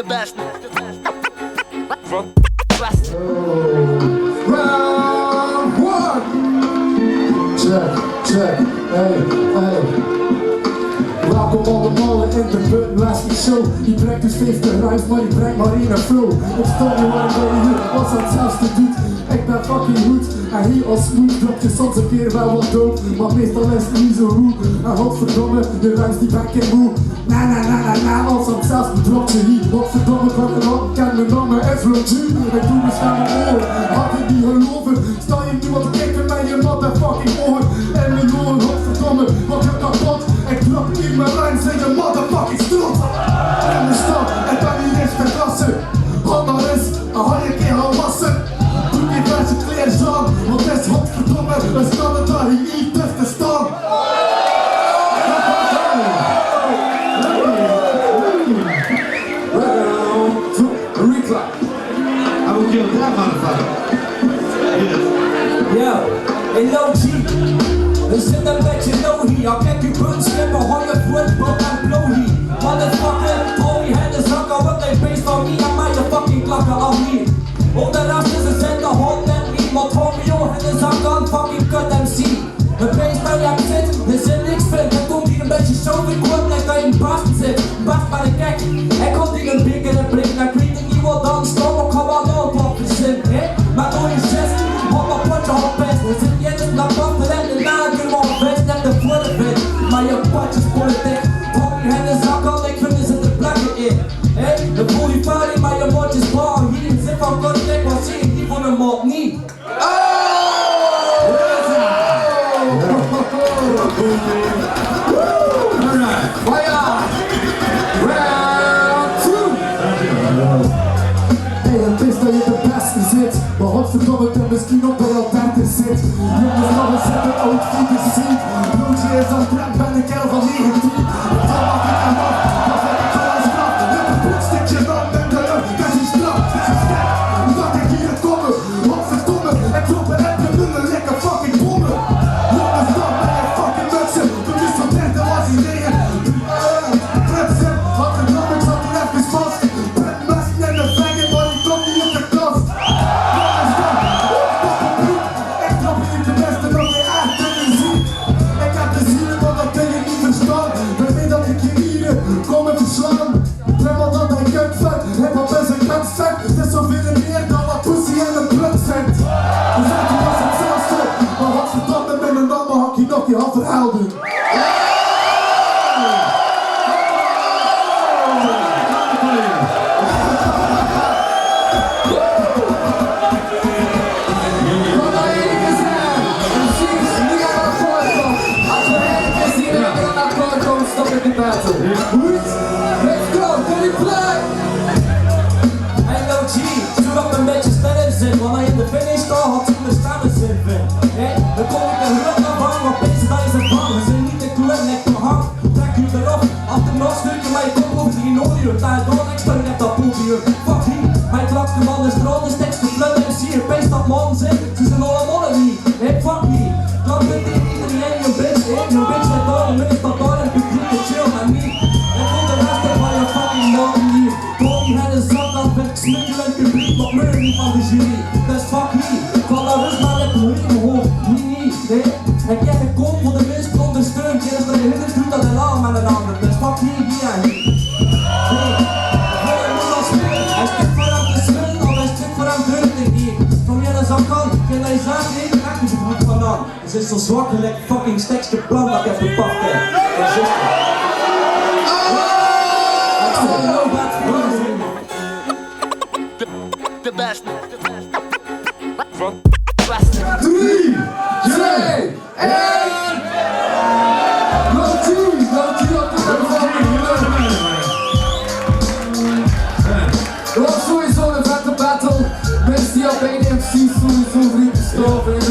de beste. Round one. Check, hey. Welkom allemaal in de Buttonlasky Show. Die brengt dus 50 rhymes, maar die brengt maar één flow. Ik stond nu waar ik hier als aan hetzelfde doet. Ik ben fucking goed en hier als smooth drop je soms een keer wel wat dood, maar meestal is het niet zo goed. En godverdomme, de rhymes die ben ik moe. Na, als aan hetzelfde drop je hier. Godverdomme, kan ik nog ken mijn naam is Lil G. Ik doe mijn stem oor, had ik niet geloven. Sta je nu wat kijken met je motherfucking oor. En mijn oor, godverdomme, wat je kapot. Ik drop in mijn lines in je motherfucking strot. In de stad, ik ben niet eens verrassen. Hand maar eens, dan ga je een keer gaan wassen. Doe die verse kleren aan, want het is godverdomme. We staan er daar hier niet tussen staan. I will kill that motherfucker. Yo, hey Lil G, we zitten een beetje low hier. Al kijk je puntschippen, hang je voetbal en blow hier. Motherfucker, Tommy Hennis zakken, wat hij based on me en mij je fucking klakken al hier. Op de rast is het zitten, hond en iemand, homie joh, Hennis zakken, fucking cut MC. De base waar je zit, is er niks vindt. Er komt hier een beetje zo weer kort, lijkt dat je in bast zit. Bast maar de kijk, er komt hier een blik in de blik. Nou ik weet niet wat dan stond, maar ik ga wel op op je zin, hè. Maar door je chest, hop op potje op best. Er zit je in de pappen en de nagen op best. Net de voor de wit, maar je potje is politiek. Tommy Hennis zakken, ik vind er zitten plakken in. Hé, de voel je vuiling, maar je mond is bal. Hier zit van contact, maar zie je die van een mond niet. Maar godverdomme, ik ben misschien op bij al 30 zit. Jongens, nog eens zetten, oud voetjes zien. Bloedje is aan trek, ben ik heel van 19. Dan mag ik hem af, dan vind ik al een straf. Heb een poetstikje dan met de lucht, dat is straf, dat is sterk. Dat ik hier komen, godverdomme. En kloppen heb je minder lekker fucking bommen. Jongens, dan ben je fucking mensen. Toen is van 30 was hij regen. Prepsen, wat een dom, ik zat hier even vast. Ben messen en de venger, maar ik kom niet in de kast. Kom even slaan, ben wat dat hij kut vet. Heb al best een kant vet. Het is zoveel meer dan wat pussy en een blut vet. We zetten was hetzelfde, maar wat verdomme met een ander hakje nog je half verhaal doen. Let's go, can you play? Hey Lil G, zoek op een beetje stemmen zin. Wanneer je in de finish staat, had ze de stemmen zin vindt. Hey, dan kom ik een rug naar bang, want deze daar is het bang. We zijn niet te kleur, nek te hang. Trek je erop, af de nog stukje, maar je komt over die noodje. Daar is nog extra, je hebt dat poelbier. Fuck hier, mijn klakste man is droog, is tekst geflut en zie je pees dat man zit. Ze zijn allemaal niet, hey fuck hier. Dan vindt iedereen je bitch, hey, je bitch met door, en is dat door en publiek te chill, maar niet. Tommy Hennis zat, dan vind ik smikkelend publiek, wat meer niet van de jury. Dus fuck hier, van de rust maar met een in mijn hoofd, niet, nee. En kijk, ik kom voor de minst ondersteund, je is dat je hitters doet dat helemaal met een ander. Dus fuck hier en hier. Nee, hij moet al spelen, hij stikt voor hem te schudden, of hij stikt voor hem drukte hier. Van wie dat zo kan, kan hij zaken heen, krijg je zijn goed vandaan. Ze is zo zwak en lekker fucking stekste plan dat ik heb gepakt heb. Dat is De beste. 3, 2, 1. Lil G op de Dat was sowieso een vette battle. Mensen die op één MC sowieso vrienden stoven.